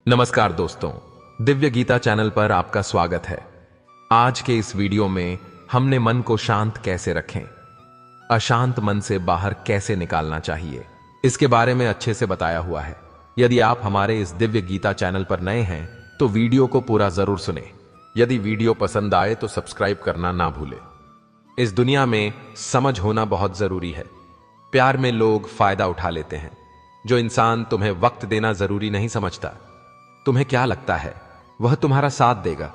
नमस्कार दोस्तों, दिव्य गीता चैनल पर आपका स्वागत है। आज के इस वीडियो में हमने मन को शांत कैसे रखें, अशांत मन से बाहर कैसे निकालना चाहिए, इसके बारे में अच्छे से बताया हुआ है। यदि आप हमारे इस दिव्य गीता चैनल पर नए हैं तो वीडियो को पूरा जरूर सुने। यदि वीडियो पसंद आए तो सब्सक्राइब करना ना भूलें। इस दुनिया में समझ होना बहुत जरूरी है। प्यार में लोग फायदा उठा लेते हैं। जो इंसान तुम्हें वक्त देना जरूरी नहीं समझता, तुम्हें क्या लगता है वह तुम्हारा साथ देगा?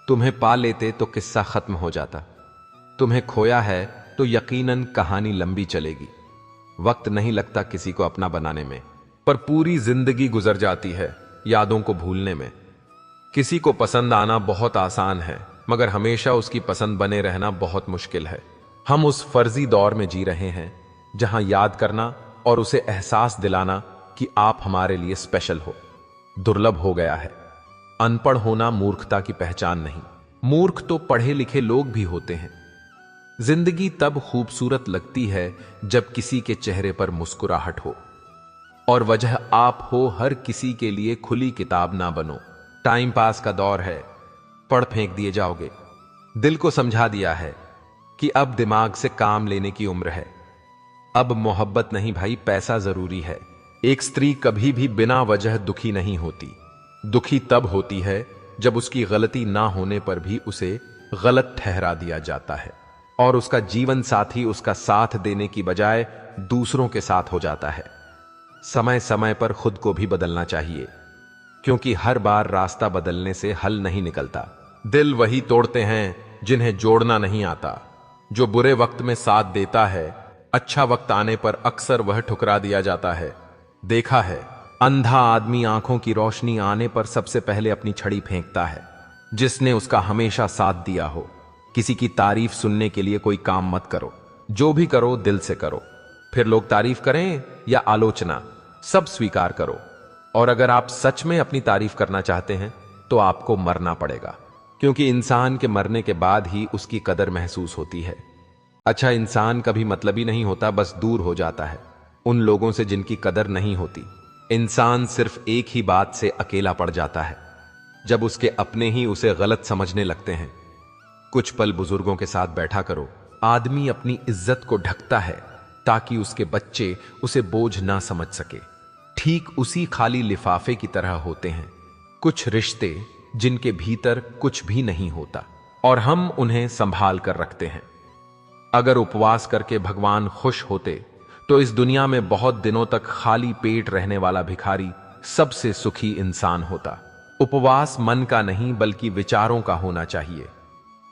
तुम्हें पा लेते तो किस्सा खत्म हो जाता। तुम्हें खोया है तो यकीनन कहानी लंबी चलेगी। वक्त नहीं लगता किसी को अपना बनाने में, पर पूरी जिंदगी गुजर जाती है यादों को भूलने में। किसी को पसंद आना बहुत आसान है, मगर हमेशा उसकी पसंद बने रहना बहुत मुश्किल है। हम उस फर्जी दौर में जी रहे हैं जहां याद करना और उसे एहसास दिलाना कि आप हमारे लिए स्पेशल हो दुर्लभ हो गया है। अनपढ़ होना मूर्खता की पहचान नहीं, मूर्ख तो पढ़े लिखे लोग भी होते हैं। जिंदगी तब खूबसूरत लगती है जब किसी के चेहरे पर मुस्कुराहट हो, और वजह आप हो। हर किसी के लिए खुली किताब ना बनो। टाइम पास का दौर है, पढ़ फेंक दिए जाओगे। दिल को समझा दिया है कि अब दिमाग से काम लेने की उम्र है। अब मोहब्बत नहीं भाई, पैसा जरूरी है। एक स्त्री कभी भी बिना वजह दुखी नहीं होती। दुखी तब होती है जब उसकी गलती ना होने पर भी उसे गलत ठहरा दिया जाता है और उसका जीवन साथी उसका साथ देने की बजाय दूसरों के साथ हो जाता है। समय समय पर खुद को भी बदलना चाहिए, क्योंकि हर बार रास्ता बदलने से हल नहीं निकलता। दिल वही तोड़ते हैं जिन्हें जोड़ना नहीं आता। जो बुरे वक्त में साथ देता है, अच्छा वक्त आने पर अक्सर वह ठुकरा दिया जाता है। देखा है, अंधा आदमी आंखों की रोशनी आने पर सबसे पहले अपनी छड़ी फेंकता है। जिसने उसका हमेशा साथ दिया हो। किसी की तारीफ सुनने के लिए कोई काम मत करो। जो भी करो दिल से करो। फिर लोग तारीफ करें या आलोचना, सब स्वीकार करो। और अगर आप सच में अपनी तारीफ करना चाहते हैं तो आपको मरना पड़ेगा, क्योंकि इंसान के मरने के बाद ही उसकी कदर महसूस होती है। अच्छा इंसान कभी मतलबी नहीं होता, बस दूर हो जाता है उन लोगों से जिनकी कदर नहीं होती। इंसान सिर्फ एक ही बात से अकेला पड़ जाता है, जब उसके अपने ही उसे गलत समझने लगते हैं। कुछ पल बुजुर्गों के साथ बैठा करो। आदमी अपनी इज्जत को ढकता है ताकि उसके बच्चे उसे बोझ ना समझ सके। ठीक उसी खाली लिफाफे की तरह होते हैं कुछ रिश्ते जिनके भीतर कुछ भी नहीं होता और हम उन्हें संभाल कर रखते हैं। अगर उपवास करके भगवान खुश होते तो इस दुनिया में बहुत दिनों तक खाली पेट रहने वाला भिखारी सबसे सुखी इंसान होता। उपवास मन का नहीं बल्कि विचारों का होना चाहिए।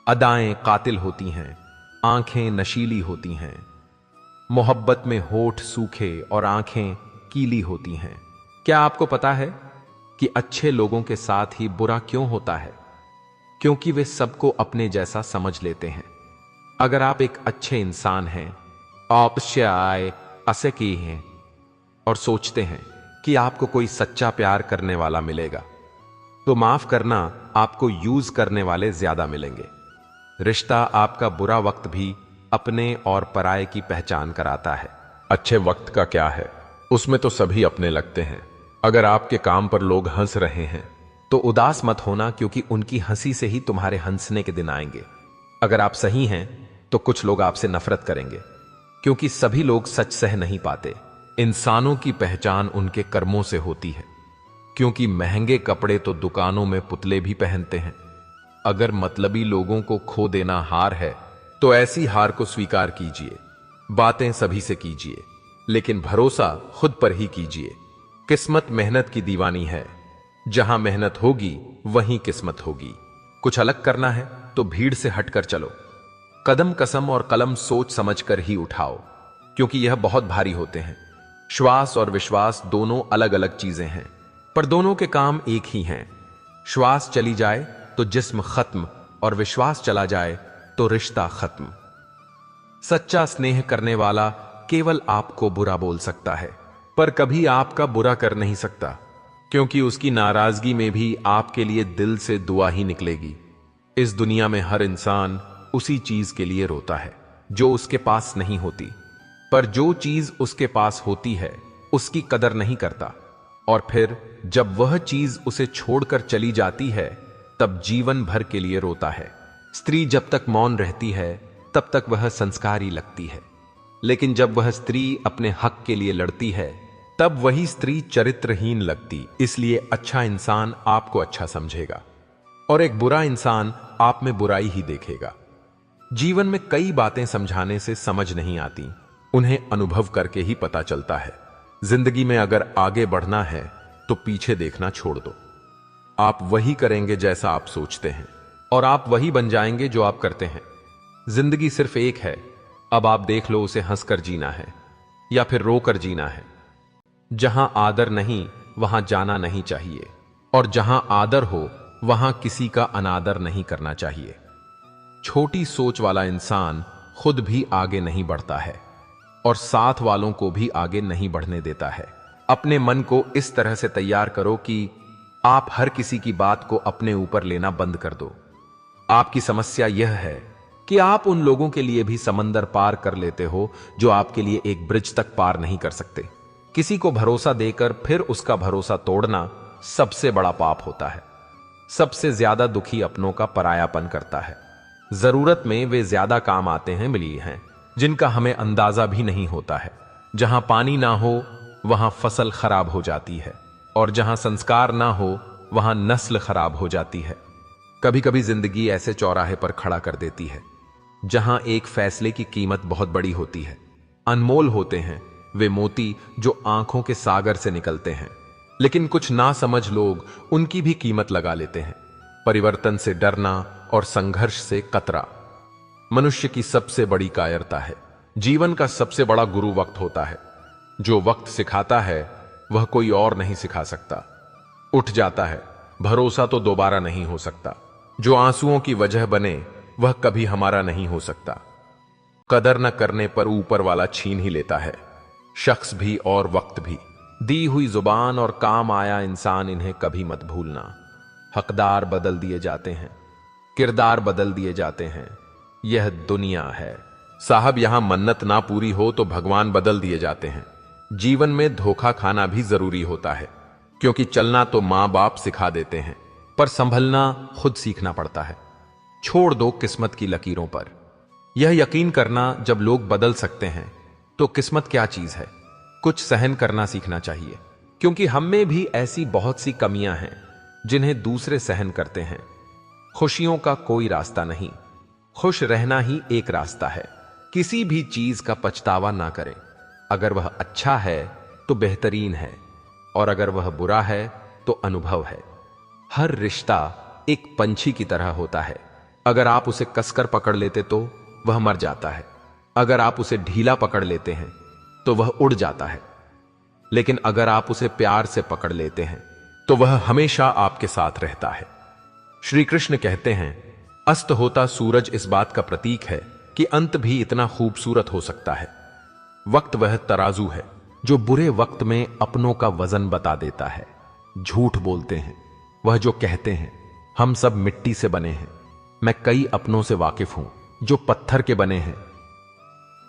अदाएं कातिल होती हैं, आंखें नशीली होती हैं। मोहब्बत में होठ सूखे और आंखें कीली होती हैं। क्या आपको पता है कि अच्छे लोगों के साथ ही बुरा क्यों होता है? क्योंकि वे सबको अपने जैसा समझ लेते हैं। अगर आप एक अच्छे इंसान हैं, आप ऐसे की हैं और सोचते हैं कि आपको कोई सच्चा प्यार करने वाला मिलेगा, तो माफ करना, आपको यूज करने वाले ज्यादा मिलेंगे। रिश्ता आपका बुरा वक्त भी अपने और पराये की पहचान कराता है। अच्छे वक्त का क्या है, उसमें तो सभी अपने लगते हैं। अगर आपके काम पर लोग हंस रहे हैं तो उदास मत होना, क्योंकि उनकी हंसी से ही तुम्हारे हंसने के दिन आएंगे। अगर आप सही हैं तो कुछ लोग आपसे नफरत करेंगे, क्योंकि सभी लोग सच सह नहीं पाते। इंसानों की पहचान उनके कर्मों से होती है, क्योंकि महंगे कपड़े तो दुकानों में पुतले भी पहनते हैं। अगर मतलबी लोगों को खो देना हार है तो ऐसी हार को स्वीकार कीजिए। बातें सभी से कीजिए, लेकिन भरोसा खुद पर ही कीजिए। किस्मत मेहनत की दीवानी है। जहां मेहनत होगी वहीं किस्मत होगी। कुछ अलग करना है तो भीड़ से हटकर चलो। कदम कसम और कलम सोच समझकर ही उठाओ, क्योंकि यह बहुत भारी होते हैं। श्वास और विश्वास दोनों अलग अलग चीजें हैं, पर दोनों के काम एक ही हैं। श्वास चली जाए तो जिस्म खत्म, और विश्वास चला जाए तो रिश्ता खत्म। सच्चा स्नेह करने वाला केवल आपको बुरा बोल सकता है, पर कभी आपका बुरा कर नहीं सकता, क्योंकि उसकी नाराजगी में भी आपके लिए दिल से दुआ ही निकलेगी। इस दुनिया में हर इंसान उसी चीज के लिए रोता है जो उसके पास नहीं होती, पर जो चीज उसके पास होती है उसकी कदर नहीं करता। और फिर जब वह चीज उसे छोड़कर चली जाती है तब जीवन भर के लिए रोता है। स्त्री जब तक मौन रहती है तब तक वह संस्कारी लगती है, लेकिन जब वह स्त्री अपने हक के लिए लड़ती है तब वही स्त्री चरित्रहीन लगती। इसलिए अच्छा इंसान आपको अच्छा समझेगा और एक बुरा इंसान आप में बुराई ही देखेगा। जीवन में कई बातें समझाने से समझ नहीं आती, उन्हें अनुभव करके ही पता चलता है। जिंदगी में अगर आगे बढ़ना है तो पीछे देखना छोड़ दो। आप वही करेंगे जैसा आप सोचते हैं और आप वही बन जाएंगे जो आप करते हैं। जिंदगी सिर्फ एक है, अब आप देख लो उसे हंसकर जीना है या फिर रोकर जीना है। जहां आदर नहीं वहां जाना नहीं चाहिए और जहां आदर हो वहां किसी का अनादर नहीं करना चाहिए। छोटी सोच वाला इंसान खुद भी आगे नहीं बढ़ता है और साथ वालों को भी आगे नहीं बढ़ने देता है। अपने मन को इस तरह से तैयार करो कि आप हर किसी की बात को अपने ऊपर लेना बंद कर दो। आपकी समस्या यह है कि आप उन लोगों के लिए भी समंदर पार कर लेते हो जो आपके लिए एक ब्रिज तक पार नहीं कर सकते। किसी को भरोसा देकर फिर उसका भरोसा तोड़ना सबसे बड़ा पाप होता है। सबसे ज्यादा दुखी अपनों का परायापन करता है। जरूरत में वे ज्यादा काम आते हैं मिली हैं जिनका हमें अंदाजा भी नहीं होता है। जहां पानी ना हो वहां फसल खराब हो जाती है और जहां संस्कार ना हो वहां नस्ल खराब हो जाती है। कभी कभी जिंदगी ऐसे चौराहे पर खड़ा कर देती है जहां एक फैसले की कीमत बहुत बड़ी होती है। अनमोल होते हैं वे मोती जो आंखों के सागर से निकलते हैं, लेकिन कुछ ना समझ लोग उनकी भी कीमत लगा लेते हैं। परिवर्तन से डरना और संघर्ष से कतरा मनुष्य की सबसे बड़ी कायरता है। जीवन का सबसे बड़ा गुरु वक्त होता है। जो वक्त सिखाता है वह कोई और नहीं सिखा सकता। उठ जाता है, भरोसा तो दोबारा नहीं हो सकता। जो आंसुओं की वजह बने वह कभी हमारा नहीं हो सकता। कदर न करने पर ऊपर वाला छीन ही लेता है, शख्स भी और वक्त भी। दी हुई जुबान और काम आया इंसान, इन्हें कभी मत भूलना। हकदार बदल दिए जाते हैं, किरदार बदल दिए जाते हैं, यह दुनिया है साहब। यहां मन्नत ना पूरी हो तो भगवान बदल दिए जाते हैं। जीवन में धोखा खाना भी जरूरी होता है, क्योंकि चलना तो मां बाप सिखा देते हैं पर संभलना खुद सीखना पड़ता है। छोड़ दो किस्मत की लकीरों पर यह यकीन करना जब लोग बदल सकते हैं तो किस्मत क्या चीज है। कुछ सहन करना सीखना चाहिए, क्योंकि हम में भी ऐसी बहुत सी कमियां हैं जिन्हें दूसरे सहन करते हैं। खुशियों का कोई रास्ता नहीं, खुश रहना ही एक रास्ता है। किसी भी चीज का पछतावा ना करें। अगर वह अच्छा है तो बेहतरीन है और अगर वह बुरा है तो अनुभव है। हर रिश्ता एक पंछी की तरह होता है। अगर आप उसे कसकर पकड़ लेते तो वह मर जाता है, अगर आप उसे ढीला पकड़ लेते हैं तो वह उड़ जाता है, लेकिन अगर आप उसे प्यार से पकड़ लेते हैं तो वह हमेशा आपके साथ रहता है। श्री कृष्ण कहते हैं, अस्त होता सूरज इस बात का प्रतीक है कि अंत भी इतना खूबसूरत हो सकता है। वक्त वह तराजू है जो बुरे वक्त में अपनों का वजन बता देता है। झूठ बोलते हैं वह जो कहते हैं, हम सब मिट्टी से बने हैं। मैं कई अपनों से वाकिफ हूं जो पत्थर के बने हैं।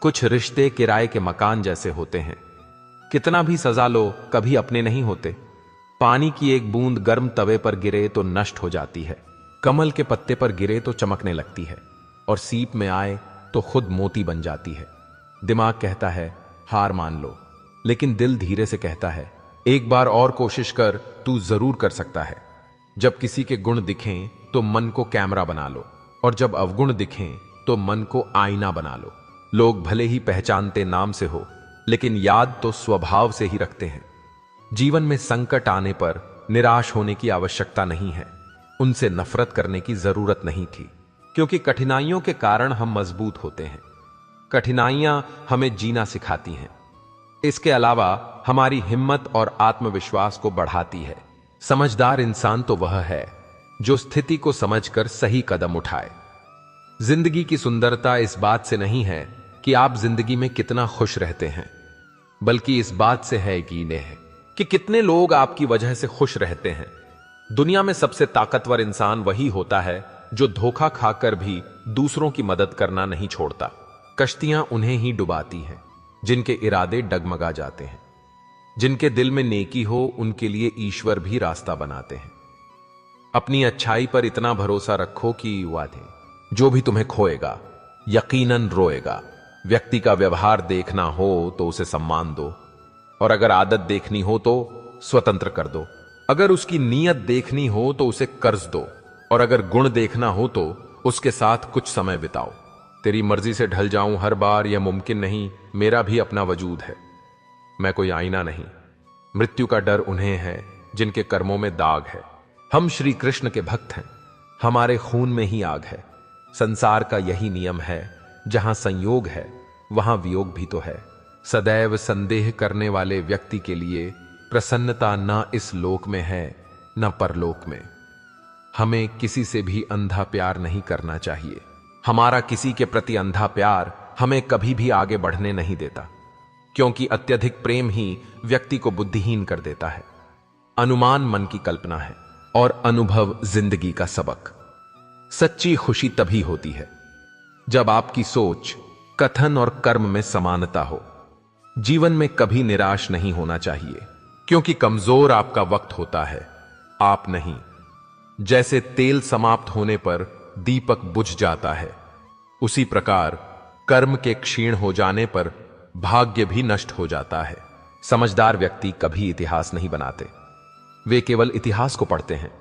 कुछ रिश्ते किराए के मकान जैसे होते हैं, कितना भी सजा लो कभी अपने नहीं होते। पानी की एक बूंद गर्म तवे पर गिरे तो नष्ट हो जाती है, कमल के पत्ते पर गिरे तो चमकने लगती है और सीप में आए तो खुद मोती बन जाती है। दिमाग कहता है हार मान लो, लेकिन दिल धीरे से कहता है एक बार और कोशिश कर, तू जरूर कर सकता है। जब किसी के गुण दिखें तो मन को कैमरा बना लो और जब अवगुण दिखें तो मन को आईना बना लो। लोग भले ही पहचानते नाम से हो, लेकिन याद तो स्वभाव से ही रखते हैं। जीवन में संकट आने पर निराश होने की आवश्यकता नहीं है, उनसे नफरत करने की जरूरत नहीं थी, क्योंकि कठिनाइयों के कारण हम मजबूत होते हैं। कठिनाइयां हमें जीना सिखाती हैं। इसके अलावा हमारी हिम्मत और आत्मविश्वास को बढ़ाती है। समझदार इंसान तो वह है जो स्थिति को समझकर सही कदम उठाए। जिंदगी की सुंदरता इस बात से नहीं है कि आप जिंदगी में कितना खुश रहते हैं, बल्कि इस बात से है कि कितने लोग आपकी वजह से खुश रहते हैं। दुनिया में सबसे ताकतवर इंसान वही होता है जो धोखा खाकर भी दूसरों की मदद करना नहीं छोड़ता। कश्तियां उन्हें ही डुबाती हैं जिनके इरादे डगमगा जाते हैं। जिनके दिल में नेकी हो उनके लिए ईश्वर भी रास्ता बनाते हैं। अपनी अच्छाई पर इतना भरोसा रखो कि वादे जो भी तुम्हें खोएगा यकीनन रोएगा। व्यक्ति का व्यवहार देखना हो तो उसे सम्मान दो, और अगर आदत देखनी हो तो स्वतंत्र कर दो। अगर उसकी नीयत देखनी हो तो उसे कर्ज दो, और अगर गुण देखना हो तो उसके साथ कुछ समय बिताओ। तेरी मर्जी से ढल जाऊं हर बार यह मुमकिन नहीं, मेरा भी अपना वजूद है, मैं कोई आईना नहीं। मृत्यु का डर उन्हें है जिनके कर्मों में दाग है। हम श्री कृष्ण के भक्त हैं, हमारे खून में ही आग है। संसार का यही नियम है, जहां संयोग है वहां वियोग भी तो है। सदैव संदेह करने वाले व्यक्ति के लिए प्रसन्नता न इस लोक में है न परलोक में। हमें किसी से भी अंधा प्यार नहीं करना चाहिए। हमारा किसी के प्रति अंधा प्यार हमें कभी भी आगे बढ़ने नहीं देता, क्योंकि अत्यधिक प्रेम ही व्यक्ति को बुद्धिहीन कर देता है। अनुमान मन की कल्पना है और अनुभव जिंदगी का सबक। सच्ची खुशी तभी होती है जब आपकी सोच, कथन और कर्म में समानता हो। जीवन में कभी निराश नहीं होना चाहिए, क्योंकि कमजोर आपका वक्त होता है, आप नहीं। जैसे तेल समाप्त होने पर दीपक बुझ जाता है, उसी प्रकार कर्म के क्षीण हो जाने पर भाग्य भी नष्ट हो जाता है। समझदार व्यक्ति कभी इतिहास नहीं बनाते, वे केवल इतिहास को पढ़ते हैं।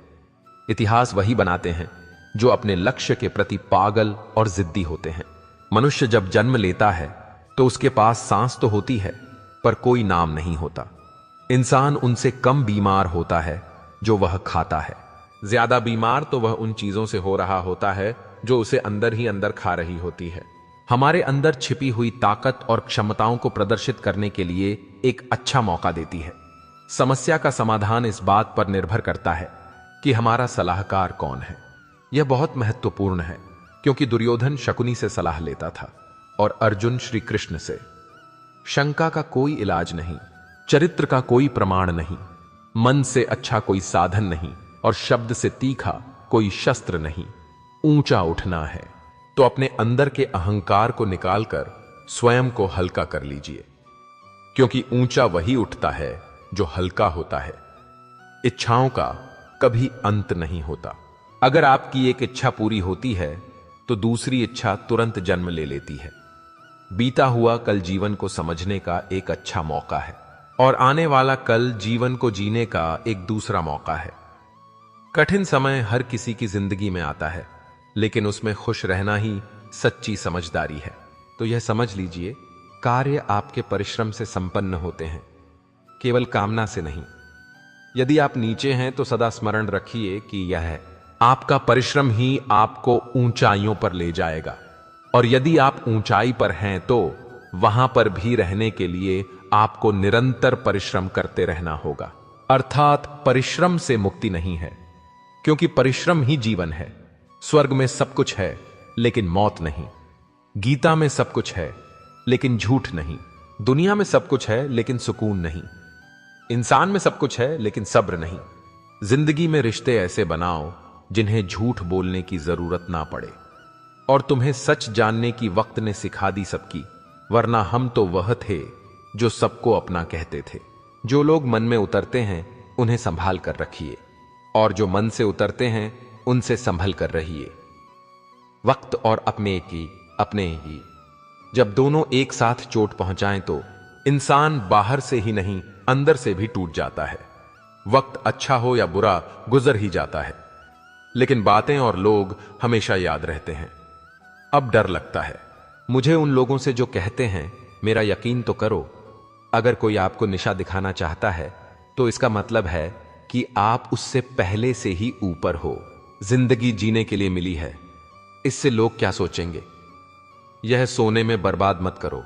इतिहास वही बनाते हैं जो अपने लक्ष्य के प्रति पागल और जिद्दी होते हैं। मनुष्य जब जन्म लेता है तो उसके पास सांस तो होती है, पर कोई नाम नहीं होता। इंसान उनसे कम बीमार होता है जो वह खाता है। ज्यादा बीमार तो वह उन चीजों से हो रहा होता है जो उसे अंदर ही अंदर खा रही होती है। हमारे अंदर छिपी हुई ताकत और क्षमताओं को प्रदर्शित करने के लिए एक अच्छा मौका देती है। समस्या का समाधान इस बात पर निर्भर करता है कि हमारा सलाहकार कौन है। यह बहुत महत्वपूर्ण है, क्योंकि दुर्योधन शकुनी से सलाह लेता था और अर्जुन श्री कृष्ण से। शंका का कोई इलाज नहीं, चरित्र का कोई प्रमाण नहीं, मन से अच्छा कोई साधन नहीं, और शब्द से तीखा कोई शस्त्र नहीं। ऊंचा उठना है तो अपने अंदर के अहंकार को निकालकर स्वयं को हल्का कर लीजिए, क्योंकि ऊंचा वही उठता है जो हल्का होता है। इच्छाओं का कभी अंत नहीं होता। अगर आपकी एक इच्छा पूरी होती है तो दूसरी इच्छा तुरंत जन्म ले लेती है। बीता हुआ कल जीवन को समझने का एक अच्छा मौका है, और आने वाला कल जीवन को जीने का एक दूसरा मौका है। कठिन समय हर किसी की जिंदगी में आता है, लेकिन उसमें खुश रहना ही सच्ची समझदारी है। तो यह समझ लीजिए, कार्य आपके परिश्रम से संपन्न होते हैं, केवल कामना से नहीं। यदि आप नीचे हैं तो सदा स्मरण रखिए कि यह आपका परिश्रम ही आपको ऊंचाइयों पर ले जाएगा, और यदि आप ऊंचाई पर हैं तो वहां पर भी रहने के लिए आपको निरंतर परिश्रम करते रहना होगा। अर्थात परिश्रम से मुक्ति नहीं है, क्योंकि परिश्रम ही जीवन है। स्वर्ग में सब कुछ है लेकिन मौत नहीं। गीता में सब कुछ है लेकिन झूठ नहीं। दुनिया में सब कुछ है लेकिन सुकून नहीं। इंसान में सब कुछ है लेकिन सब्र नहीं। जिंदगी में रिश्ते ऐसे बनाओ जिन्हें झूठ बोलने की जरूरत ना पड़े, और तुम्हें सच जानने की वक्त ने सिखा दी सबकी, वरना हम तो वह थे जो सबको अपना कहते थे। जो लोग मन में उतरते हैं उन्हें संभाल कर रखिए, और जो मन से उतरते हैं उनसे संभल कर रहिए। वक्त और अपने की अपने ही जब दोनों एक साथ चोट पहुंचाएं तो इंसान बाहर से ही नहीं अंदर से भी टूट जाता है। वक्त अच्छा हो या बुरा गुजर ही जाता है, लेकिन बातें और लोग हमेशा याद रहते हैं। अब डर लगता है मुझे उन लोगों से जो कहते हैं मेरा यकीन तो करो। अगर कोई आपको निशा दिखाना चाहता है तो इसका मतलब है कि आप उससे पहले से ही ऊपर हो। जिंदगी जीने के लिए मिली है, इससे लोग क्या सोचेंगे। यह सोने में बर्बाद मत करो।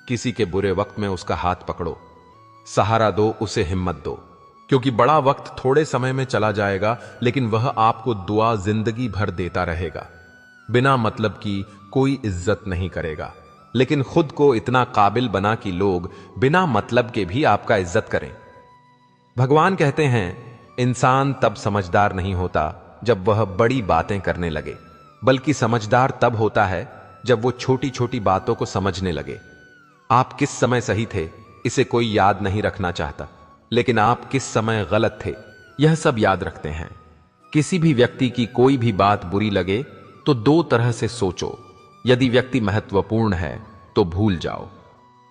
किसी के बुरे वक्त में उसका हाथ पकड़ो, सहारा दो, उसे हिम्मत दो, क्योंकि बड़ा वक्त थोड़े समय में चला जाएगा, लेकिन वह आपको दुआ जिंदगी भर देता रहेगा। बिना मतलब की कोई इज्जत नहीं करेगा, लेकिन खुद को इतना काबिल बना कि लोग बिना मतलब के भी आपका इज्जत करें। भगवान कहते हैं इंसान तब समझदार नहीं होता जब वह बड़ी बातें करने लगे, बल्कि समझदार तब होता है जब वो छोटी छोटी बातों को समझने लगे। आप किस समय सही थे इसे कोई याद नहीं रखना चाहता, लेकिन आप किस समय गलत थे यह सब याद रखते हैं। किसी भी व्यक्ति की कोई भी बात बुरी लगे तो दो तरह से सोचो। यदि व्यक्ति महत्वपूर्ण है तो भूल जाओ,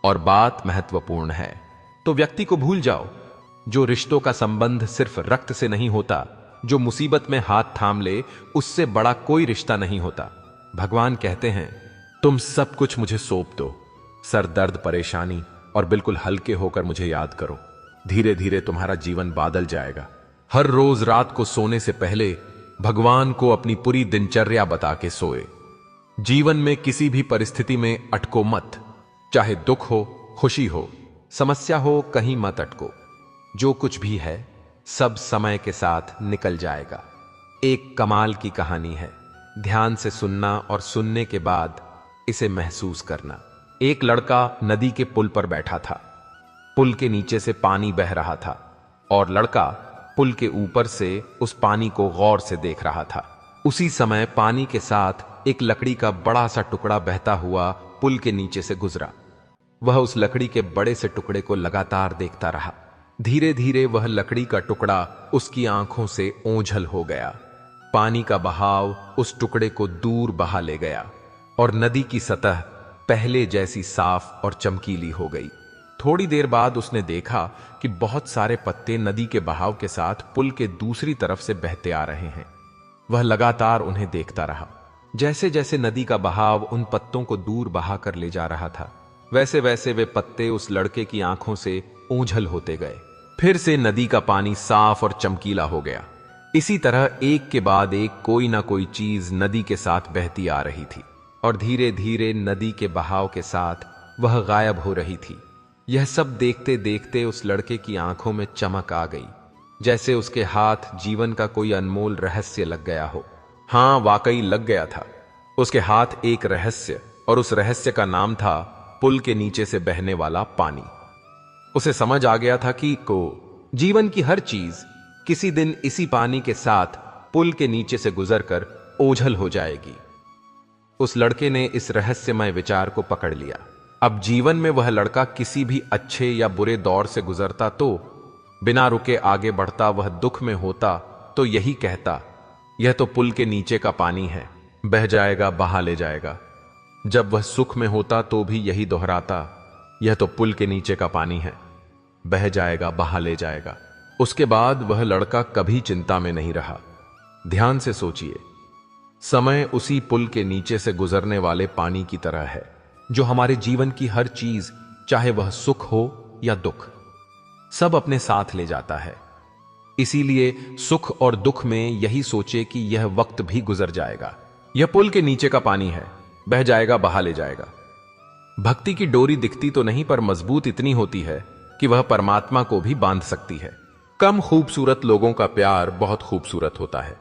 और बात महत्वपूर्ण है तो व्यक्ति को भूल जाओ। जो रिश्तों का संबंध सिर्फ रक्त से नहीं होता, जो मुसीबत में हाथ थाम ले, उससे बड़ा कोई रिश्ता नहीं होता। भगवान कहते हैं, तुम सब कुछ मुझे सौंप दो, सर दर्द, परेशानी, और बिल्कुल हल्के होकर मुझे याद करो। धीरे धीरे तुम्हारा जीवन बादल जाएगा। हर रोज रात को सोने से पहले भगवान को अपनी पूरी दिनचर्या बता के सोए। जीवन में किसी भी परिस्थिति में अटको मत। चाहे दुख हो, खुशी हो, समस्या हो, कहीं मत अटको। जो कुछ भी है सब समय के साथ निकल जाएगा। एक कमाल की कहानी है, ध्यान से सुनना और सुनने के बाद इसे महसूस करना। एक लड़का नदी के पुल पर बैठा था। पुल के नीचे से पानी बह रहा था और लड़का पुल के ऊपर से उस पानी को गौर से देख रहा था। उसी समय पानी के साथ एक लकड़ी का बड़ा सा टुकड़ा बहता हुआ पुल के नीचे से गुजरा। वह उस लकड़ी के बड़े से टुकड़े को लगातार देखता रहा। धीरे धीरे वह लकड़ी का टुकड़ा उसकी आंखों से ओझल हो गया। पानी का बहाव उस टुकड़े को दूर बहा ले गया और नदी की सतह पहले जैसी साफ और चमकीली हो गई। थोड़ी देर बाद उसने देखा कि बहुत सारे पत्ते नदी के बहाव के साथ पुल के दूसरी तरफ से बहते आ रहे हैं। वह लगातार उन्हें देखता रहा। जैसे जैसे नदी का बहाव उन पत्तों को दूर बहा कर ले जा रहा था, वैसे वैसे वे पत्ते उस लड़के की आंखों से ओझल होते गए। फिर से नदी का पानी साफ और चमकीला हो गया। इसी तरह एक के बाद एक कोई ना कोई चीज नदी के साथ बहती आ रही थी और धीरे धीरे नदी के बहाव के साथ वह गायब हो रही थी। यह सब देखते देखते उस लड़के की आंखों में चमक आ गई, जैसे उसके हाथ जीवन का कोई अनमोल रहस्य लग गया हो। हां, वाकई लग गया था। उसके हाथ एक रहस्य, और उस रहस्य का नाम था पुल के नीचे से बहने वाला पानी। उसे समझ आ गया था कि जीवन की हर चीज किसी दिन इसी पानी के साथ पुल के नीचे से गुजरकर ओझल हो जाएगी। उस लड़के ने इस रहस्यमय विचार को पकड़ लिया। अब जीवन में वह लड़का किसी भी अच्छे या बुरे दौर से गुजरता तो बिना रुके आगे बढ़ता। वह दुख में होता तो यही कहता, यह तो पुल के नीचे का पानी है, बह जाएगा, बहा ले जाएगा। जब वह सुख में होता तो भी यही दोहराता, यह तो पुल के नीचे का पानी है, बह जाएगा, बहा ले जाएगा। उसके बाद वह लड़का कभी चिंता में नहीं रहा। ध्यान से सोचिए, समय उसी पुल के नीचे से गुजरने वाले पानी की तरह है, जो हमारे जीवन की हर चीज, चाहे वह सुख हो या दुख, सब अपने साथ ले जाता है। इसीलिए सुख और दुख में यही सोचे कि यह वक्त भी गुजर जाएगा, यह पुल के नीचे का पानी है, बह जाएगा, बहा ले जाएगा। भक्ति की डोरी दिखती तो नहीं, पर मजबूत इतनी होती है कि वह परमात्मा को भी बांध सकती है। कम खूबसूरत लोगों का प्यार बहुत खूबसूरत होता है।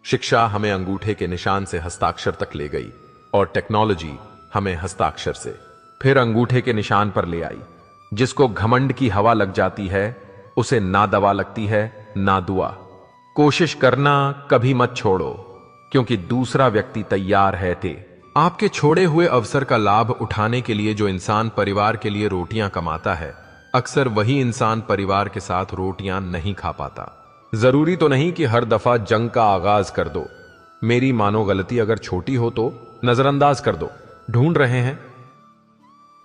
शिक्षा हमें अंगूठे के निशान से हस्ताक्षर तक ले गई और टेक्नोलॉजी हमें हस्ताक्षर से फिर अंगूठे के निशान पर ले आई। जिसको घमंड की हवा लग जाती है उसे ना दवा लगती है ना दुआ। कोशिश करना कभी मत छोड़ो, क्योंकि दूसरा व्यक्ति तैयार है थे। आपके छोड़े हुए अवसर का लाभ उठाने के लिए जो इंसान परिवार के लिए रोटियां कमाता है, अक्सर वही इंसान परिवार के साथ रोटियां नहीं खा पाता। जरूरी तो नहीं कि हर दफा जंग का आगाज कर दो। मेरी मानो गलती अगर छोटी हो तो नजरअंदाज कर दो। ढूंढ रहे हैं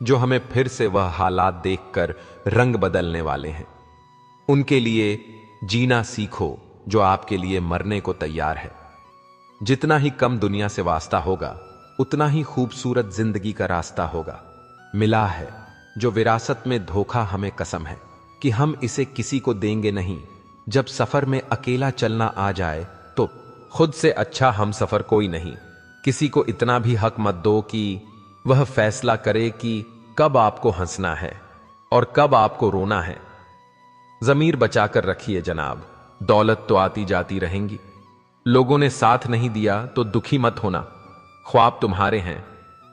जो हमें फिर से वह हालात देखकर रंग बदलने वाले हैं। उनके लिए जीना सीखो जो आपके लिए मरने को तैयार है। जितना ही कम दुनिया से वास्ता होगा, उतना ही खूबसूरत जिंदगी का रास्ता होगा। मिला है जो विरासत में धोखा, हमें कसम है कि हम इसे किसी को देंगे नहीं। जब सफर में अकेला चलना आ जाए तो खुद से अच्छा हम सफर कोई नहीं। किसी को इतना भी हक मत दो कि वह फैसला करे कि कब आपको हंसना है और कब आपको रोना है। जमीर बचाकर रखिए जनाब, दौलत तो आती जाती रहेंगी। लोगों ने साथ नहीं दिया तो दुखी मत होना। ख्वाब तुम्हारे हैं,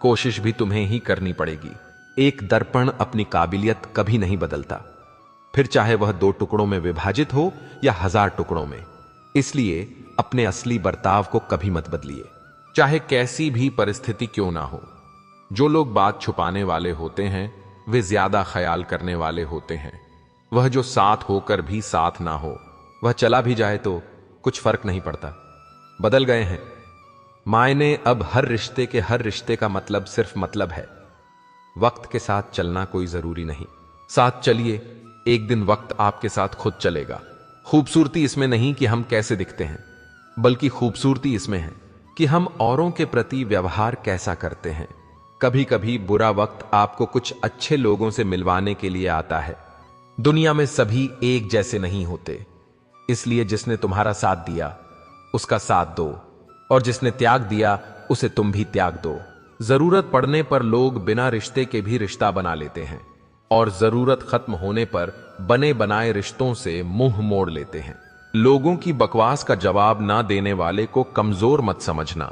कोशिश भी तुम्हें ही करनी पड़ेगी। एक दर्पण अपनी काबिलियत कभी नहीं बदलता, फिर चाहे वह 2 टुकड़ों में विभाजित हो या 1000 टुकड़ों में। इसलिए अपने असली बर्ताव को कभी मत बदलिए, चाहे कैसी भी परिस्थिति क्यों ना हो। जो लोग बात छुपाने वाले होते हैं वे ज्यादा ख्याल करने वाले होते हैं। वह जो साथ होकर भी साथ ना हो, वह चला भी जाए तो कुछ फर्क नहीं पड़ता। बदल गए हैं मायने। अब हर रिश्ते का मतलब सिर्फ मतलब है। वक्त के साथ चलना कोई जरूरी नहीं। साथ चलिए, एक दिन वक्त आपके साथ खुद चलेगा। खूबसूरती इसमें नहीं कि हम कैसे दिखते हैं, बल्कि खूबसूरती इसमें है कि हम औरों के प्रति व्यवहार कैसा करते हैं। कभी कभी बुरा वक्त आपको कुछ अच्छे लोगों से मिलवाने के लिए आता है। दुनिया में सभी एक जैसे नहीं होते, इसलिए जिसने तुम्हारा साथ दिया उसका साथ दो, और जिसने त्याग दिया उसे तुम भी त्याग दो। जरूरत पड़ने पर लोग बिना रिश्ते के भी रिश्ता बना लेते हैं, और जरूरत खत्म होने पर बने बनाए रिश्तों से मुंह मोड़ लेते हैं। लोगों की बकवास का जवाब ना देने वाले को कमजोर मत समझना,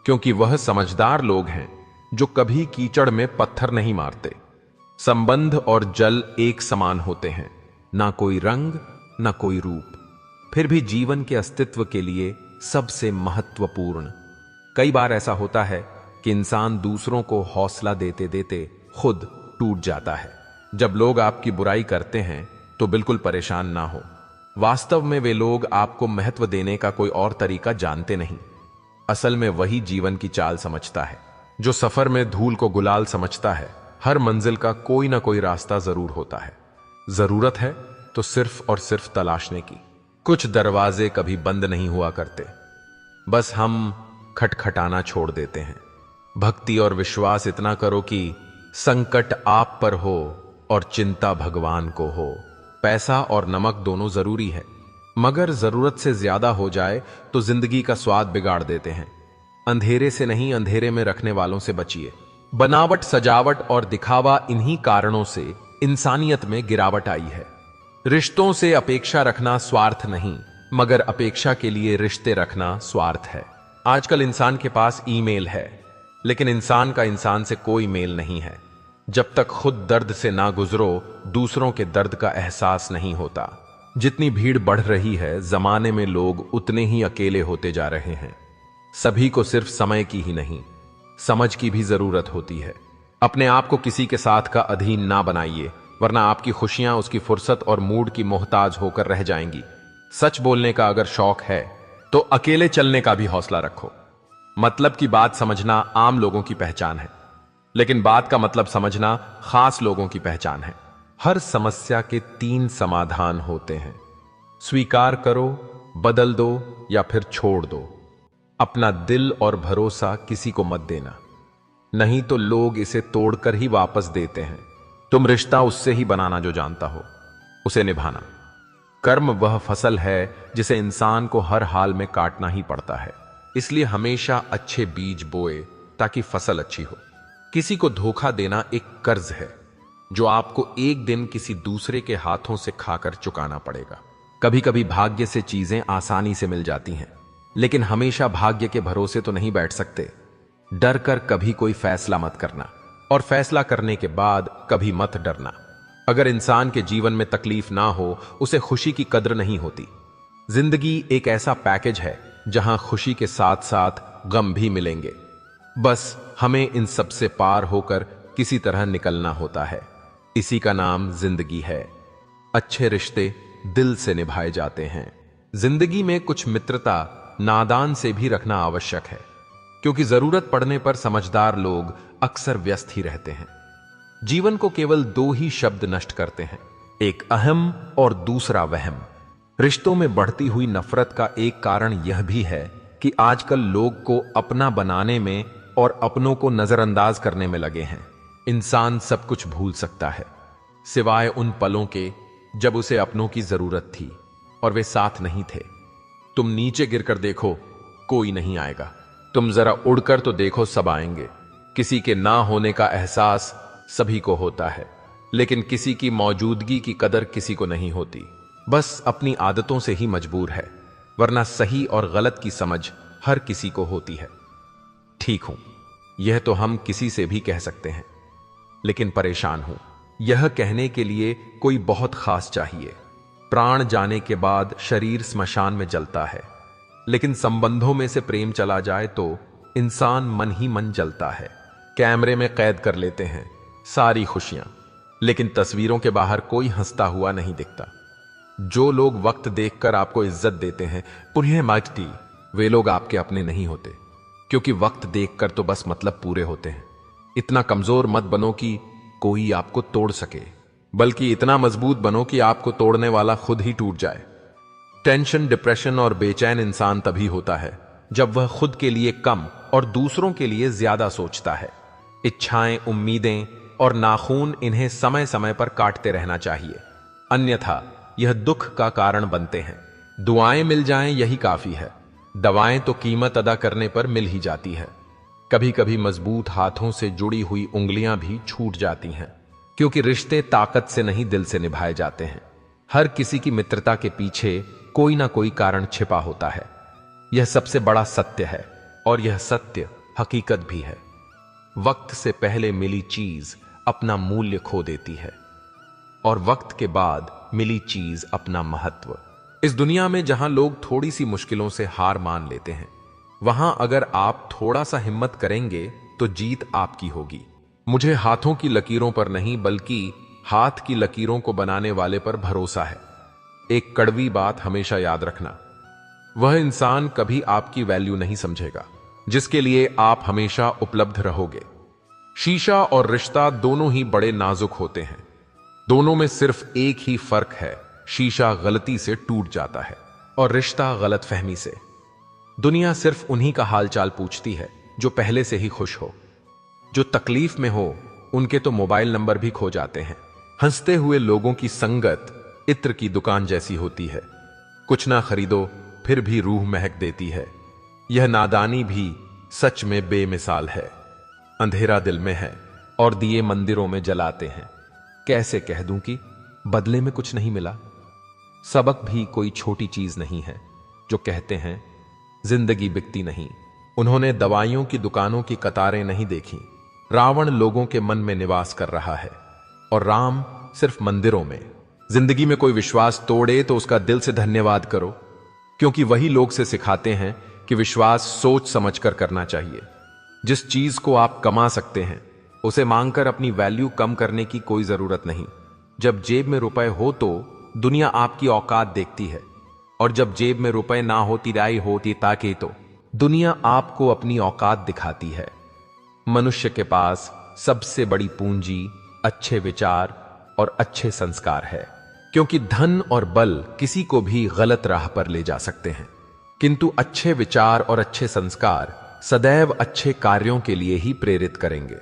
क्योंकि वह समझदार लोग हैं जो कभी कीचड़ में पत्थर नहीं मारते। संबंध और जल एक समान होते हैं, ना कोई रंग ना कोई रूप, फिर भी जीवन के अस्तित्व के लिए सबसे महत्वपूर्ण। कई बार ऐसा होता है कि इंसान दूसरों को हौसला देते देते खुद टूट जाता है। जब लोग आपकी बुराई करते हैं तो बिल्कुल परेशान ना हो। वास्तव में वे लोग आपको महत्व देने का कोई और तरीका जानते नहीं। असल में वही जीवन की चाल समझता है। जो सफर में धूल को गुलाल समझता है, हर मंजिल का कोई ना कोई रास्ता जरूर होता है। जरूरत है तो सिर्फ और सिर्फ तलाशने की। कुछ दरवाजे कभी बंद नहीं हुआ करते, बस हम खटखटाना छोड़ देते हैं। भक्ति और विश्वास इतना करो कि संकट आप पर हो और चिंता भगवान को हो। पैसा और नमक दोनों जरूरी है, मगर जरूरत से ज्यादा हो जाए तो जिंदगी का स्वाद बिगाड़ देते हैं। अंधेरे से नहीं, अंधेरे में रखने वालों से बचिए। बनावट, सजावट और दिखावा, इन्हीं कारणों से इंसानियत में गिरावट आई है। रिश्तों से अपेक्षा रखना स्वार्थ नहीं, मगर अपेक्षा के लिए रिश्ते रखना स्वार्थ है। आजकल इंसान के पास ईमेल है, लेकिन इंसान का इंसान से कोई मेल नहीं है। जब तक खुद दर्द से ना गुजरो, दूसरों के दर्द का एहसास नहीं होता। जितनी भीड़ बढ़ रही है, जमाने में लोग उतने ही अकेले होते जा रहे हैं। सभी को सिर्फ समय की ही नहीं, समझ की भी जरूरत होती है। अपने आप को किसी के साथ का अधीन ना बनाइए, वरना आपकी खुशियां उसकी फुर्सत और मूड की मोहताज होकर रह जाएंगी। सच बोलने का अगर शौक है तो अकेले चलने का भी हौसला रखो। मतलब की बात समझना आम लोगों की पहचान है, लेकिन बात का मतलब समझना खास लोगों की पहचान है। हर समस्या के 3 समाधान होते हैं। स्वीकार करो, बदल दो या फिर छोड़ दो। अपना दिल और भरोसा किसी को मत देना, नहीं तो लोग इसे तोड़कर ही वापस देते हैं। तुम रिश्ता उससे ही बनाना जो जानता हो, उसे निभाना। कर्म वह फसल है जिसे इंसान को हर हाल में काटना ही पड़ता है। इसलिए हमेशा अच्छे बीज बोए ताकि फसल अच्छी हो। किसी को धोखा देना एक कर्ज है जो आपको एक दिन किसी दूसरे के हाथों से खाकर चुकाना पड़ेगा। कभी कभी भाग्य से चीजें आसानी से मिल जाती हैं, लेकिन हमेशा भाग्य के भरोसे तो नहीं बैठ सकते। डर कर कभी कोई फैसला मत करना, और फैसला करने के बाद कभी मत डरना। अगर इंसान के जीवन में तकलीफ ना हो, उसे खुशी की कद्र नहीं होती। जिंदगी एक ऐसा पैकेज है जहां खुशी के साथ साथ गम भी मिलेंगे। बस हमें इन सब से पार होकर किसी तरह निकलना होता है। इसी का नाम जिंदगी है। अच्छे रिश्ते दिल से निभाए जाते हैं। जिंदगी में कुछ मित्रता नादान से भी रखना आवश्यक है, क्योंकि जरूरत पड़ने पर समझदार लोग अक्सर व्यस्त ही रहते हैं। जीवन को केवल 2 ही शब्द नष्ट करते हैं, एक अहम और दूसरा वहम। रिश्तों में बढ़ती हुई नफरत का एक कारण यह भी है कि आजकल लोग को अपना बनाने में और अपनों को नजरअंदाज करने में लगे हैं। इंसान सब कुछ भूल सकता है, सिवाय उन पलों के जब उसे अपनों की जरूरत थी और वे साथ नहीं थे। तुम नीचे गिरकर देखो, कोई नहीं आएगा। तुम जरा उड़कर तो देखो, सब आएंगे। किसी के ना होने का एहसास सभी को होता है, लेकिन किसी की मौजूदगी की कदर किसी को नहीं होती। बस अपनी आदतों से ही मजबूर है, वरना सही और गलत की समझ हर किसी को होती है। ठीक हूं, यह तो हम किसी से भी कह सकते हैं, लेकिन परेशान हूं, यह कहने के लिए कोई बहुत खास चाहिए। प्राण जाने के बाद शरीर स्मशान में जलता है, लेकिन संबंधों में से प्रेम चला जाए तो इंसान मन ही मन जलता है। कैमरे में कैद कर लेते हैं, सारी खुशियां, लेकिन तस्वीरों के बाहर कोई हंसता हुआ नहीं दिखता। जो लोग वक्त देखकर आपको इज्जत देते हैं, उन्हें माइटी, वे लोग आपके अपने नहीं होते, क्योंकि वक्त देखकर तो बस मतलब पूरे होते हैं। इतना कमजोर मत बनो कि कोई आपको तोड़ सके, बल्कि इतना मजबूत बनो कि आपको तोड़ने वाला खुद ही टूट जाए। टेंशन, डिप्रेशन और बेचैन इंसान तभी होता है जब वह खुद के लिए कम और दूसरों के लिए ज्यादा सोचता है। इच्छाएं, उम्मीदें और नाखून, इन्हें समय समय पर काटते रहना चाहिए, अन्यथा यह दुख का कारण बनते हैं। दुआएं मिल जाएं यही काफी है, दवाएं तो कीमत अदा करने पर मिल ही जाती है। कभी कभी मजबूत हाथों से जुड़ी हुई उंगलियां भी छूट जाती हैं, क्योंकि रिश्ते ताकत से नहीं दिल से निभाए जाते हैं। हर किसी की मित्रता के पीछे कोई ना कोई कारण छिपा होता है, यह सबसे बड़ा सत्य है, और यह सत्य हकीकत भी है। वक्त से पहले मिली चीज अपना मूल्य खो देती है, और वक्त के बाद मिली चीज अपना महत्व। इस दुनिया में जहां लोग थोड़ी सी मुश्किलों से हार मान लेते हैं, वहां अगर आप थोड़ा सा हिम्मत करेंगे तो जीत आपकी होगी। मुझे हाथों की लकीरों पर नहीं, बल्कि हाथ की लकीरों को बनाने वाले पर भरोसा है। एक कड़वी बात हमेशा याद रखना, वह इंसान कभी आपकी वैल्यू नहीं समझेगा जिसके लिए आप हमेशा उपलब्ध रहोगे। शीशा और रिश्ता दोनों ही बड़े नाजुक होते हैं, दोनों में सिर्फ एक ही फर्क है, शीशा गलती से टूट जाता है और रिश्ता गलतफहमी से। दुनिया सिर्फ उन्हीं का हालचाल पूछती है जो पहले से ही खुश हो। जो तकलीफ में हो उनके तो मोबाइल नंबर भी खो जाते हैं। हंसते हुए लोगों की संगत इत्र की दुकान जैसी होती है, कुछ ना खरीदो फिर भी रूह महक देती है। यह नादानी भी सच में बेमिसाल है। अंधेरा दिल में है और दिए मंदिरों में जलाते हैं। कैसे कह दूं कि बदले में कुछ नहीं मिला। सबक भी कोई छोटी चीज नहीं है। जो कहते हैं जिंदगी बिकती नहीं, उन्होंने दवाइयों की दुकानों की कतारें नहीं देखी। रावण लोगों के मन में निवास कर रहा है और राम सिर्फ मंदिरों में। जिंदगी में कोई विश्वास तोड़े तो उसका दिल से धन्यवाद करो, क्योंकि वही लोग से सिखाते हैं कि विश्वास सोच समझकर करना चाहिए। जिस चीज को आप कमा सकते हैं उसे मांगकर अपनी वैल्यू कम करने की कोई जरूरत नहीं। जब जेब में रुपए हो तो दुनिया आपकी औकात देखती है, और जब जेब में रुपए ना हो, तिराई होती ताकि, तो दुनिया आपको अपनी औकात दिखाती है। मनुष्य के पास सबसे बड़ी पूंजी अच्छे विचार और अच्छे संस्कार है, क्योंकि धन और बल किसी को भी गलत राह पर ले जा सकते हैं, किंतु अच्छे विचार और अच्छे संस्कार सदैव अच्छे कार्यों के लिए ही प्रेरित करेंगे।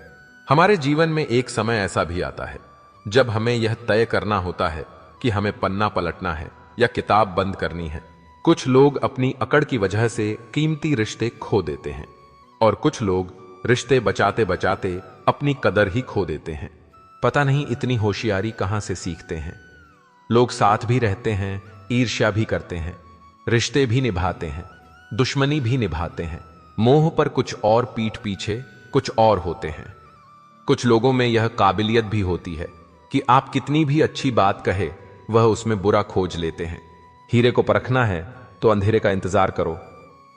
हमारे जीवन में एक समय ऐसा भी आता है जब हमें यह तय करना होता है कि हमें पन्ना पलटना है या किताब बंद करनी है। कुछ लोग अपनी अकड़ की वजह से कीमती रिश्ते खो देते हैं, और कुछ लोग रिश्ते बचाते बचाते अपनी कदर ही खो देते हैं। पता नहीं इतनी होशियारी कहां से सीखते हैं। लोग साथ भी रहते हैं, ईर्ष्या भी करते हैं, रिश्ते भी निभाते हैं, दुश्मनी भी निभाते हैं, मोह पर कुछ और, पीठ पीछे कुछ और होते हैं। कुछ लोगों में यह काबिलियत भी होती है कि आप कितनी भी अच्छी बात कहे वह उसमें बुरा खोज लेते हैं। हीरे को परखना है तो अंधेरे का इंतजार करो,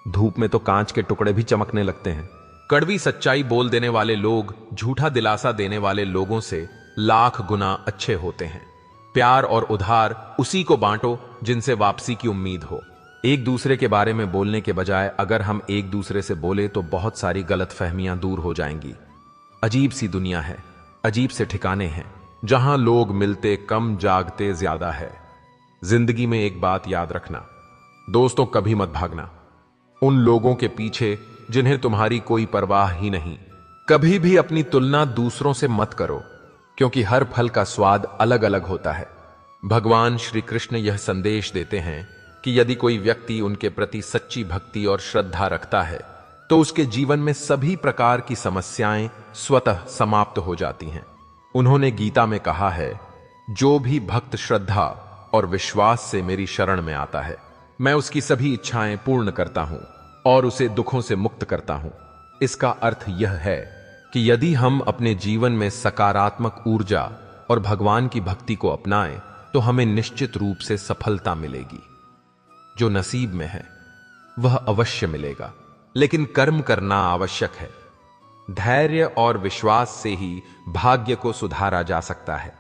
धूप में तो कांच के टुकड़े भी चमकने लगते हैं। कड़वी सच्चाई बोल देने वाले लोग झूठा दिलासा देने वाले लोगों से लाख गुना अच्छे होते हैं। प्यार और उधार उसी को बांटो जिनसे वापसी की उम्मीद हो। एक दूसरे के बारे में बोलने के बजाय अगर हम एक दूसरे से बोले तो बहुत सारी गलतफहमियां दूर हो जाएंगी। अजीब सी दुनिया है, अजीब से ठिकाने हैं, जहां लोग मिलते कम, जागते ज्यादा है। जिंदगी में एक बात याद रखना, दोस्तों कभी मत भागना उन लोगों के पीछे जिन्हें तुम्हारी कोई परवाह ही नहीं। कभी भी अपनी तुलना दूसरों से मत करो, क्योंकि हर फल का स्वाद अलग अलग होता है। भगवान श्री कृष्ण यह संदेश देते हैं कि यदि कोई व्यक्ति उनके प्रति सच्ची भक्ति और श्रद्धा रखता है तो उसके जीवन में सभी प्रकार की समस्याएं स्वतः समाप्त हो जाती हैं। उन्होंने गीता में कहा है, जो भी भक्त श्रद्धा और विश्वास से मेरी शरण में आता है, मैं उसकी सभी इच्छाएं पूर्ण करता हूं और उसे दुखों से मुक्त करता हूं। इसका अर्थ यह है कि यदि हम अपने जीवन में सकारात्मक ऊर्जा और भगवान की भक्ति को अपनाएं तो हमें निश्चित रूप से सफलता मिलेगी। जो नसीब में है वह अवश्य मिलेगा, लेकिन कर्म करना आवश्यक है। धैर्य और विश्वास से ही भाग्य को सुधारा जा सकता है।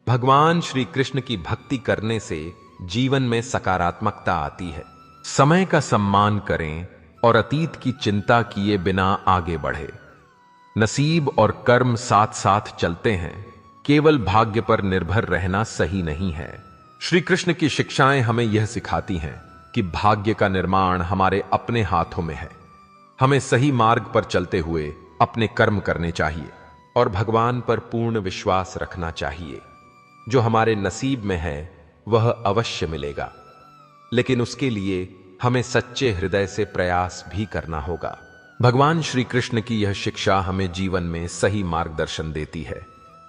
भगवान श्री कृष्ण की भक्ति करने से जीवन में सकारात्मकता आती है। समय का सम्मान करें और अतीत की चिंता किए बिना आगे बढ़े। नसीब और कर्म साथ साथ चलते हैं, केवल भाग्य पर निर्भर रहना सही नहीं है। श्री कृष्ण की शिक्षाएं हमें यह सिखाती हैं कि भाग्य का निर्माण हमारे अपने हाथों में है। हमें सही मार्ग पर चलते हुए अपने कर्म करने चाहिए और भगवान पर पूर्ण विश्वास रखना चाहिए। जो हमारे नसीब में है वह अवश्य मिलेगा, लेकिन उसके लिए हमें सच्चे हृदय से प्रयास भी करना होगा। भगवान श्री कृष्ण की यह शिक्षा हमें जीवन में सही मार्गदर्शन देती है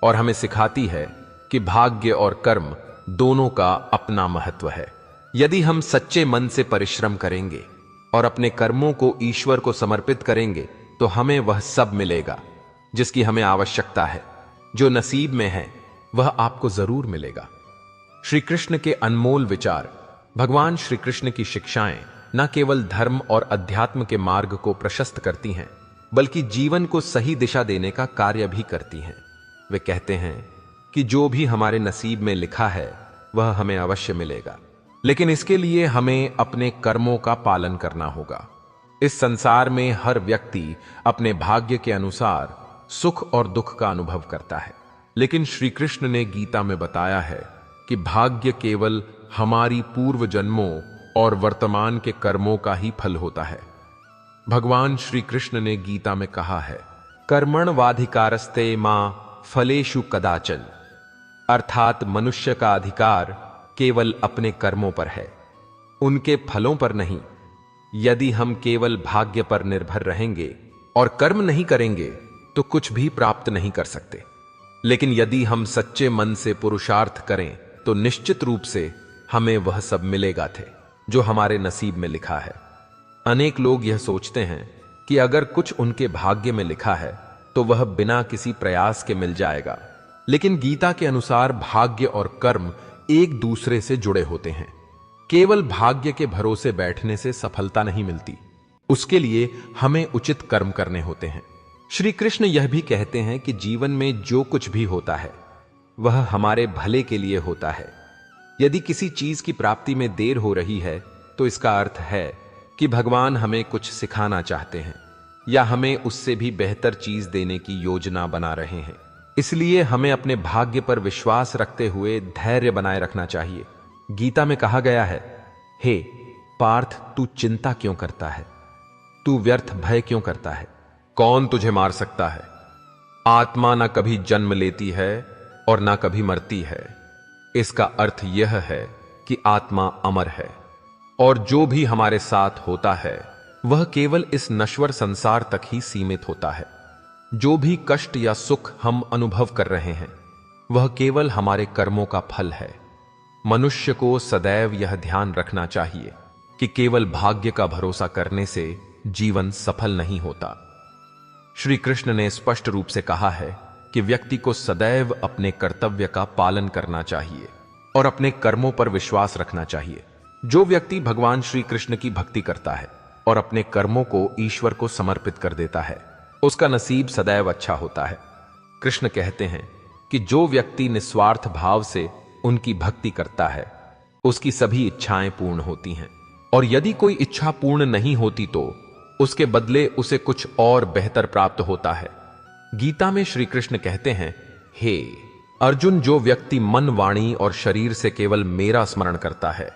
और हमें सिखाती है कि भाग्य और कर्म दोनों का अपना महत्व है। यदि हम सच्चे मन से परिश्रम करेंगे और अपने कर्मों को ईश्वर को समर्पित करेंगे तो हमें वह सब मिलेगा जिसकी हमें आवश्यकता है। जो नसीब में है वह आपको जरूर मिलेगा। श्री कृष्ण के अनमोल विचार, भगवान श्री कृष्ण की शिक्षाएं न केवल धर्म और अध्यात्म के मार्ग को प्रशस्त करती हैं, बल्कि जीवन को सही दिशा देने का कार्य भी करती हैं। वे कहते हैं कि जो भी हमारे नसीब में लिखा है वह हमें अवश्य मिलेगा, लेकिन इसके लिए हमें अपने कर्मों का पालन करना होगा। इस संसार में हर व्यक्ति अपने भाग्य के अनुसार सुख और दुख का अनुभव करता है, लेकिन श्री कृष्ण ने गीता में बताया है कि भाग्य केवल हमारी पूर्व जन्मों और वर्तमान के कर्मों का ही फल होता है। भगवान श्री कृष्ण ने गीता में कहा है, कर्मण्यवाधिकारस्ते मां फलेषु कदाचन, अर्थात मनुष्य का अधिकार केवल अपने कर्मों पर है, उनके फलों पर नहीं। यदि हम केवल भाग्य पर निर्भर रहेंगे और कर्म नहीं करेंगे तो कुछ भी प्राप्त नहीं कर सकते, लेकिन यदि हम सच्चे मन से पुरुषार्थ करें तो निश्चित रूप से हमें वह सब मिलेगा थे जो हमारे नसीब में लिखा है। अनेक लोग यह सोचते हैं कि अगर कुछ उनके भाग्य में लिखा है तो वह बिना किसी प्रयास के मिल जाएगा, लेकिन गीता के अनुसार भाग्य और कर्म एक दूसरे से जुड़े होते हैं। केवल भाग्य के भरोसे बैठने से सफलता नहीं मिलती, उसके लिए हमें उचित कर्म करने होते हैं। श्री कृष्ण यह भी कहते हैं कि जीवन में जो कुछ भी होता है वह हमारे भले के लिए होता है। यदि किसी चीज की प्राप्ति में देर हो रही है तो इसका अर्थ है कि भगवान हमें कुछ सिखाना चाहते हैं या हमें उससे भी बेहतर चीज देने की योजना बना रहे हैं। इसलिए हमें अपने भाग्य पर विश्वास रखते हुए धैर्य बनाए रखना चाहिए। गीता में कहा गया है, हे पार्थ, तू चिंता क्यों करता है? तू व्यर्थ भय क्यों करता है? कौन तुझे मार सकता है? आत्मा ना कभी जन्म लेती है और ना कभी मरती है। इसका अर्थ यह है कि आत्मा अमर है और जो भी हमारे साथ होता है वह केवल इस नश्वर संसार तक ही सीमित होता है। जो भी कष्ट या सुख हम अनुभव कर रहे हैं वह केवल हमारे कर्मों का फल है। मनुष्य को सदैव यह ध्यान रखना चाहिए कि केवल भाग्य का भरोसा करने से जीवन सफल नहीं होता। श्री कृष्ण ने स्पष्ट रूप से कहा है कि व्यक्ति को सदैव अपने कर्तव्य का पालन करना चाहिए और अपने कर्मों पर विश्वास रखना चाहिए। जो व्यक्ति भगवान श्री कृष्ण की भक्ति करता है और अपने कर्मों को ईश्वर को समर्पित कर देता है उसका नसीब सदैव अच्छा होता है। कृष्ण कहते हैं कि जो व्यक्ति निस्वार्थ भाव से उनकी भक्ति करता है उसकी सभी इच्छाएं पूर्ण होती हैं, और यदि कोई इच्छा पूर्ण नहीं होती तो उसके बदले उसे कुछ और बेहतर प्राप्त होता है। गीता में श्री कृष्ण कहते हैं, हे अर्जुन, जो व्यक्ति मन, वाणी और शरीर से केवल मेरा स्मरण करता है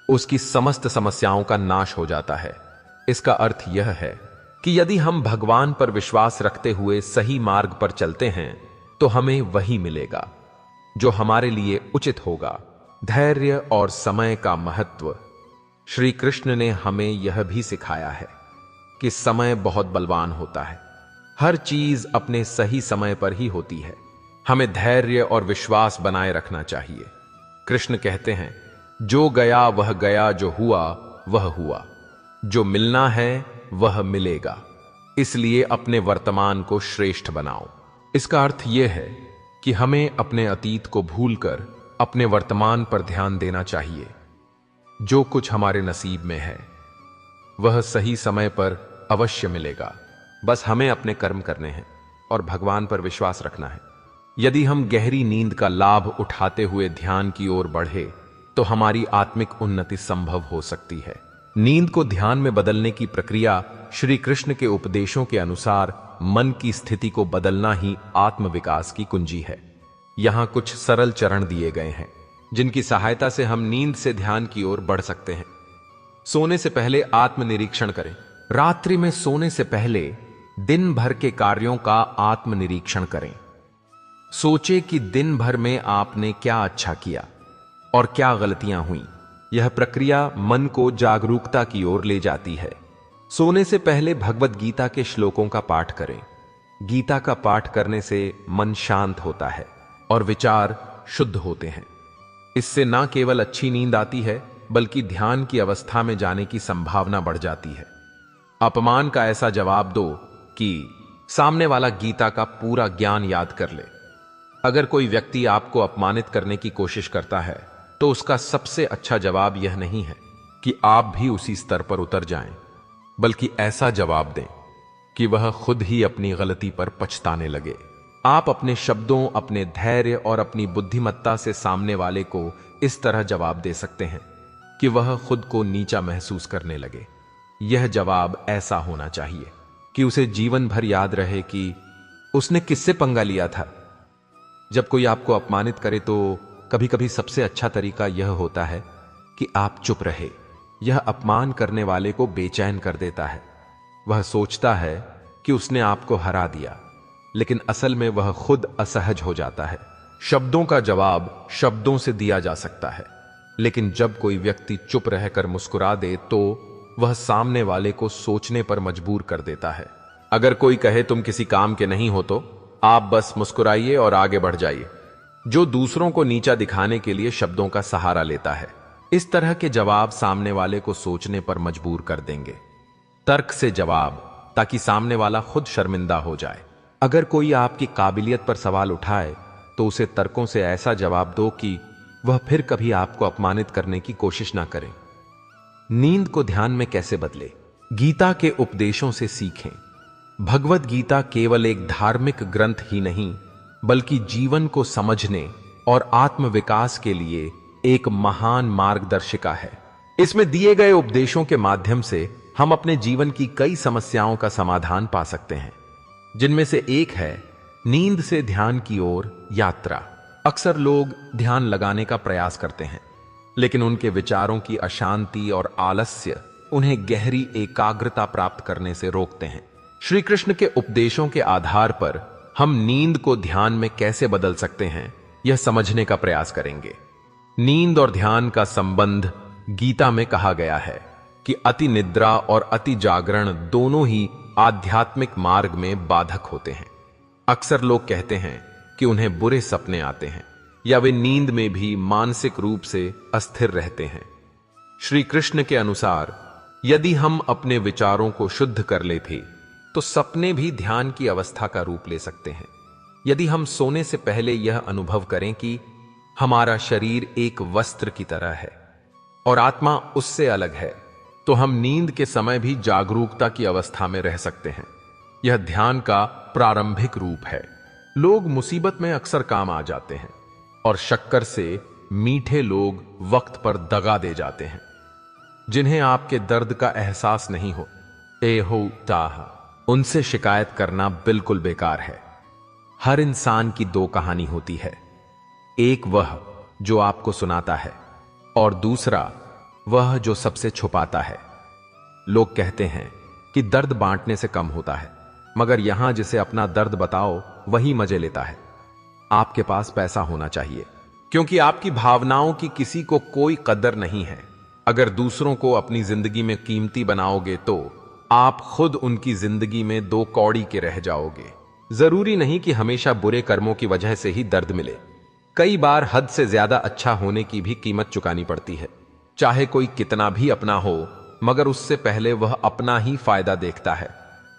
उसकी समस्त समस्याओं का नाश हो जाता है। इसका अर्थ यह है कि यदि हम भगवान पर विश्वास रखते हुए सही मार्ग पर चलते हैं तो हमें वही मिलेगा जो हमारे लिए उचित होगा। धैर्य और समय का महत्व। श्री कृष्ण ने हमें यह भी सिखाया है कि समय बहुत बलवान होता है। हर चीज अपने सही समय पर ही होती है। हमें धैर्य और विश्वास बनाए रखना चाहिए। कृष्ण कहते हैं, जो गया वह गया, जो हुआ वह हुआ, जो मिलना है वह मिलेगा। इसलिए अपने वर्तमान को श्रेष्ठ बनाओ। इसका अर्थ यह है कि हमें अपने अतीत को भूलकर अपने वर्तमान पर ध्यान देना चाहिए। जो कुछ हमारे नसीब में है वह सही समय पर अवश्य मिलेगा। बस हमें अपने कर्म करने हैं और भगवान पर विश्वास रखना है। यदि हम गहरी नींद का लाभ उठाते हुए ध्यान की ओर बढ़े तो हमारी आत्मिक उन्नति संभव हो सकती है। नींद को ध्यान में बदलने की प्रक्रिया श्री कृष्ण के उपदेशों के अनुसार मन की स्थिति को बदलना ही आत्म विकास की कुंजी है। यहां कुछ सरल चरण दिए गए हैं जिनकी सहायता से हम नींद से ध्यान की ओर बढ़ सकते हैं। सोने से पहले आत्मनिरीक्षण करें। रात्रि में सोने से पहले दिन भर के कार्यों का आत्मनिरीक्षण करें। सोचे कि दिन भर में आपने क्या अच्छा किया और क्या गलतियां हुई। यह प्रक्रिया मन को जागरूकता की ओर ले जाती है। सोने से पहले भगवत गीता के श्लोकों का पाठ करें। गीता का पाठ करने से मन शांत होता है और विचार शुद्ध होते हैं। इससे न केवल अच्छी नींद आती है बल्कि ध्यान की अवस्था में जाने की संभावना बढ़ जाती है। अपमान का ऐसा जवाब दो कि सामने वाला गीता का पूरा ज्ञान याद कर ले। अगर कोई व्यक्ति आपको अपमानित करने की कोशिश करता है तो उसका सबसे अच्छा जवाब यह नहीं है कि आप भी उसी स्तर पर उतर जाएं, बल्कि ऐसा जवाब दें कि वह खुद ही अपनी गलती पर पछताने लगे। आप अपने शब्दों, अपने धैर्य और अपनी बुद्धिमत्ता से सामने वाले को इस तरह जवाब दे सकते हैं कि वह खुद को नीचा महसूस करने लगे। यह जवाब ऐसा होना चाहिए कि उसे जीवन भर याद रहे कि उसने किससे पंगा लिया था। जब कोई आपको अपमानित करे तो कभी कभी सबसे अच्छा तरीका यह होता है कि आप चुप रहे। यह अपमान करने वाले को बेचैन कर देता है। वह सोचता है कि उसने आपको हरा दिया, लेकिन असल में वह खुद असहज हो जाता है। शब्दों का जवाब शब्दों से दिया जा सकता है, लेकिन जब कोई व्यक्ति चुप रहकर मुस्कुरा दे तो वह सामने वाले को सोचने पर मजबूर कर देता है। अगर कोई कहे तुम किसी काम के नहीं हो तो आप बस मुस्कुराइए और आगे बढ़ जाइए, जो दूसरों को नीचा दिखाने के लिए शब्दों का सहारा लेता है। इस तरह के जवाब सामने वाले को सोचने पर मजबूर कर देंगे। तर्क से जवाब, ताकि सामने वाला खुद शर्मिंदा हो जाए। अगर कोई आपकी काबिलियत पर सवाल उठाए तो उसे तर्कों से ऐसा जवाब दो कि वह फिर कभी आपको अपमानित करने की कोशिश ना करे। नींद को ध्यान में कैसे बदले? गीता के उपदेशों से सीखें। भगवत गीता केवल एक धार्मिक ग्रंथ ही नहीं, बल्कि जीवन को समझने और आत्मविकास के लिए एक महान मार्गदर्शिका है। इसमें दिए गए उपदेशों के माध्यम से हम अपने जीवन की कई समस्याओं का समाधान पा सकते हैं, जिनमें से एक है नींद से ध्यान की ओर यात्रा। अक्सर लोग ध्यान लगाने का प्रयास करते हैं, लेकिन उनके विचारों की अशांति और आलस्य उन्हें गहरी एकाग्रता प्राप्त करने से रोकते हैं। श्री कृष्ण के उपदेशों के आधार पर हम नींद को ध्यान में कैसे बदल सकते हैं, यह समझने का प्रयास करेंगे। नींद और ध्यान का संबंध गीता में कहा गया है कि अति निद्रा और अति जागरण दोनों ही आध्यात्मिक मार्ग में बाधक होते हैं। अक्सर लोग कहते हैं कि उन्हें बुरे सपने आते हैं या वे नींद में भी मानसिक रूप से अस्थिर रहते हैं। श्री कृष्ण के अनुसार यदि हम अपने विचारों को शुद्ध कर लेते तो सपने भी ध्यान की अवस्था का रूप ले सकते हैं। यदि हम सोने से पहले यह अनुभव करें कि हमारा शरीर एक वस्त्र की तरह है और आत्मा उससे अलग है, तो हम नींद के समय भी जागरूकता की अवस्था में रह सकते हैं। यह ध्यान का प्रारंभिक रूप है। लोग मुसीबत में अक्सर काम आ जाते हैं और शक्कर से मीठे लोग वक्त पर दगा दे जाते हैं, जिन्हें आपके दर्द का एहसास नहीं हो। ए हो ताहा, उनसे शिकायत करना बिल्कुल बेकार है। हर इंसान की दो कहानी होती है, एक वह जो आपको सुनाता है और दूसरा वह जो सबसे छुपाता है। लोग कहते हैं कि दर्द बांटने से कम होता है, मगर यहां जिसे अपना दर्द बताओ वही मजे लेता है। आपके पास पैसा होना चाहिए, क्योंकि आपकी भावनाओं की किसी को कोई कदर नहीं है। अगर दूसरों को अपनी जिंदगी में कीमती बनाओगे तो आप खुद उनकी जिंदगी में दो कौड़ी के रह जाओगे। जरूरी नहीं कि हमेशा बुरे कर्मों की वजह से ही दर्द मिले। कई बार हद से ज्यादा अच्छा होने की भी कीमत चुकानी पड़ती है। चाहे कोई कितना भी अपना हो, मगर उससे पहले वह अपना ही फायदा देखता है।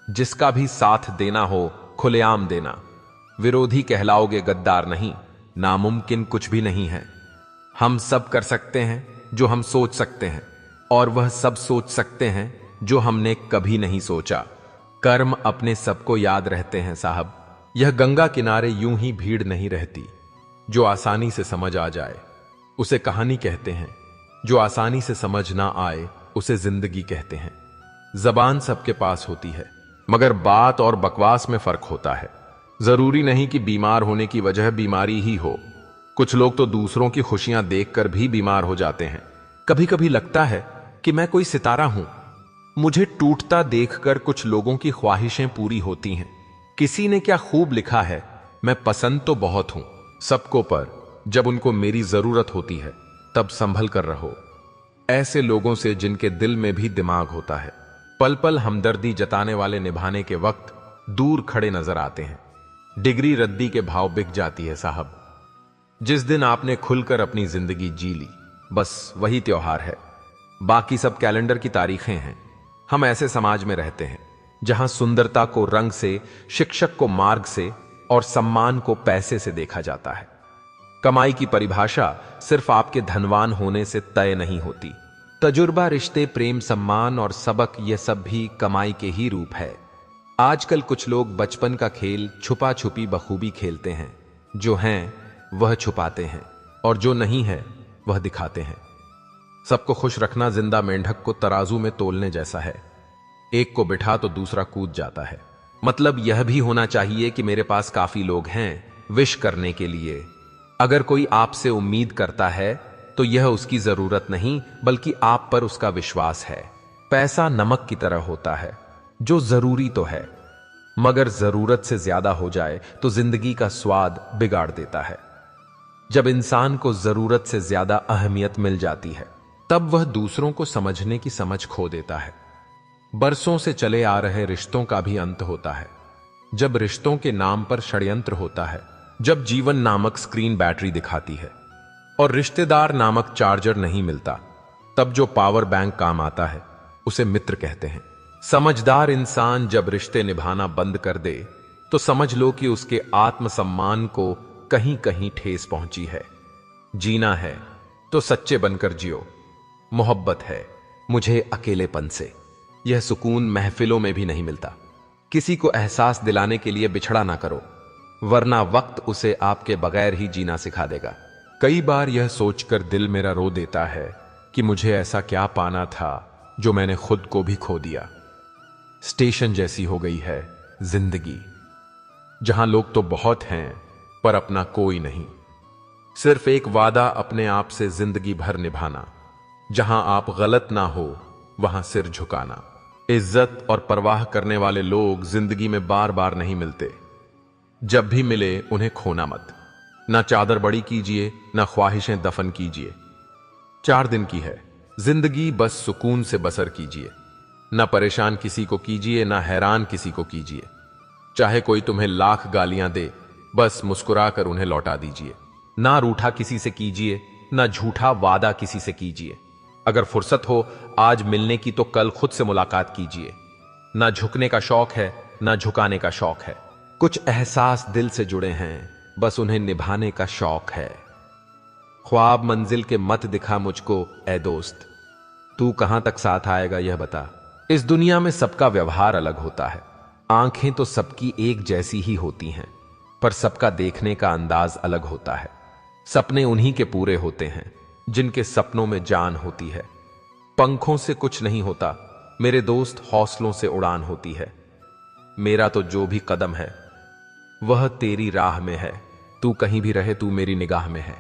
जिसका भी साथ देना हो खुलेआम देना। विरोधी कहलाओगे, गद्दार नहीं। नामुमकिन कुछ भी नहीं है। हम सब कर सकते हैं जो हम सोच सकते हैं, और वह सब सोच सकते हैं जो हमने कभी नहीं सोचा। कर्म अपने सबको याद रहते हैं साहब। यह गंगा किनारे यूं ही भीड़ नहीं रहती। जो आसानी से समझ आ जाए उसे कहानी कहते हैं, जो आसानी से समझ ना आए उसे जिंदगी कहते हैं। जबान सबके पास होती है, मगर बात और बकवास में फर्क होता है। जरूरी नहीं कि बीमार होने की वजह बीमारी ही हो। कुछ लोग तो दूसरों की खुशियां देखकर भी बीमार हो जाते हैं। कभी कभी लगता है कि मैं कोई सितारा हूं। मुझे टूटता देखकर कुछ लोगों की ख्वाहिशें पूरी होती हैं। किसी ने क्या खूब लिखा है, मैं पसंद तो बहुत हूं सबको, पर जब उनको मेरी जरूरत होती है तब संभल कर रहो। ऐसे लोगों से जिनके दिल में भी दिमाग होता है। पल पल हमदर्दी जताने वाले निभाने के वक्त दूर खड़े नजर आते हैं। डिग्री रद्दी के भाव बिक जाती है साहब। जिस दिन आपने खुलकर अपनी जिंदगी जी ली, बस वही त्योहार है। बाकी सब कैलेंडर की तारीखें हैं। हम ऐसे समाज में रहते हैं जहां सुंदरता को रंग से, शिक्षक को मार्ग से और सम्मान को पैसे से देखा जाता है। कमाई की परिभाषा सिर्फ आपके धनवान होने से तय नहीं होती। तजुर्बा, रिश्ते, प्रेम, सम्मान और सबक, यह सब भी कमाई के ही रूप है। आजकल कुछ लोग बचपन का खेल छुपा छुपी बखूबी खेलते हैं। जो हैं वह छुपाते हैं और जो नहीं है वह दिखाते हैं। सबको खुश रखना जिंदा मेंढक को तराजू में तोलने जैसा है। एक को बिठा तो दूसरा कूद जाता है। मतलब यह भी होना चाहिए कि मेरे पास काफी लोग हैं विश करने के लिए। अगर कोई आपसे उम्मीद करता है तो यह उसकी जरूरत नहीं, बल्कि आप पर उसका विश्वास है। पैसा नमक की तरह होता है, जो जरूरी तो है, मगर जरूरत से ज्यादा हो जाए तो जिंदगी का स्वाद बिगाड़ देता है। जब इंसान को जरूरत से ज्यादा अहमियत मिल जाती है, तब वह दूसरों को समझने की समझ खो देता है। बरसों से चले आ रहे रिश्तों का भी अंत होता है जब रिश्तों के नाम पर षड्यंत्र होता है। जब जीवन नामक स्क्रीन बैटरी दिखाती है और रिश्तेदार नामक चार्जर नहीं मिलता, तब जो पावर बैंक काम आता है उसे मित्र कहते हैं। समझदार इंसान जब रिश्ते निभाना बंद कर दे तो समझ लो कि उसके आत्मसम्मान को कहीं कहीं ठेस पहुंची है। जीना है तो सच्चे बनकर जियो। मोहब्बत है मुझे अकेलेपन से, यह सुकून महफिलों में भी नहीं मिलता। किसी को एहसास दिलाने के लिए बिछड़ा ना करो, वरना वक्त उसे आपके बगैर ही जीना सिखा देगा। कई बार यह सोचकर दिल मेरा रो देता है कि मुझे ऐसा क्या पाना था जो मैंने खुद को भी खो दिया। स्टेशन जैसी हो गई है जिंदगी, जहां लोग तो बहुत हैं पर अपना कोई नहीं। सिर्फ एक वादा अपने आप से जिंदगी भर निभाना, जहां आप गलत ना हो वहां सिर झुकाना। इज्जत और परवाह करने वाले लोग जिंदगी में बार बार नहीं मिलते। जब भी मिले उन्हें खोना मत। ना चादर बड़ी कीजिए, ना ख्वाहिशें दफन कीजिए। 4 दिन की है जिंदगी, बस सुकून से बसर कीजिए। ना परेशान किसी को कीजिए, ना हैरान किसी को कीजिए। चाहे कोई तुम्हें लाख गालियां दे, बस मुस्कुराकर उन्हें लौटा दीजिए। ना रूठा किसी से कीजिए, ना झूठा वादा किसी से कीजिए। अगर फुर्सत हो आज मिलने की तो कल खुद से मुलाकात कीजिए। ना झुकने का शौक है, ना झुकाने का शौक है। कुछ एहसास दिल से जुड़े हैं, बस उन्हें निभाने का शौक है। ख्वाब मंजिल के मत दिखा मुझको ए दोस्त, तू कहां तक साथ आएगा यह बता। इस दुनिया में सबका व्यवहार अलग होता है। आंखें तो सबकी एक जैसी ही होती हैं, पर सबका देखने का अंदाज अलग होता है। सपने उन्हीं के पूरे होते हैं जिनके सपनों में जान होती है। पंखों से कुछ नहीं होता मेरे दोस्त, हौसलों से उड़ान होती है। मेरा तो जो भी कदम है वह तेरी राह में है। तू कहीं भी रहे, तू मेरी निगाह में है।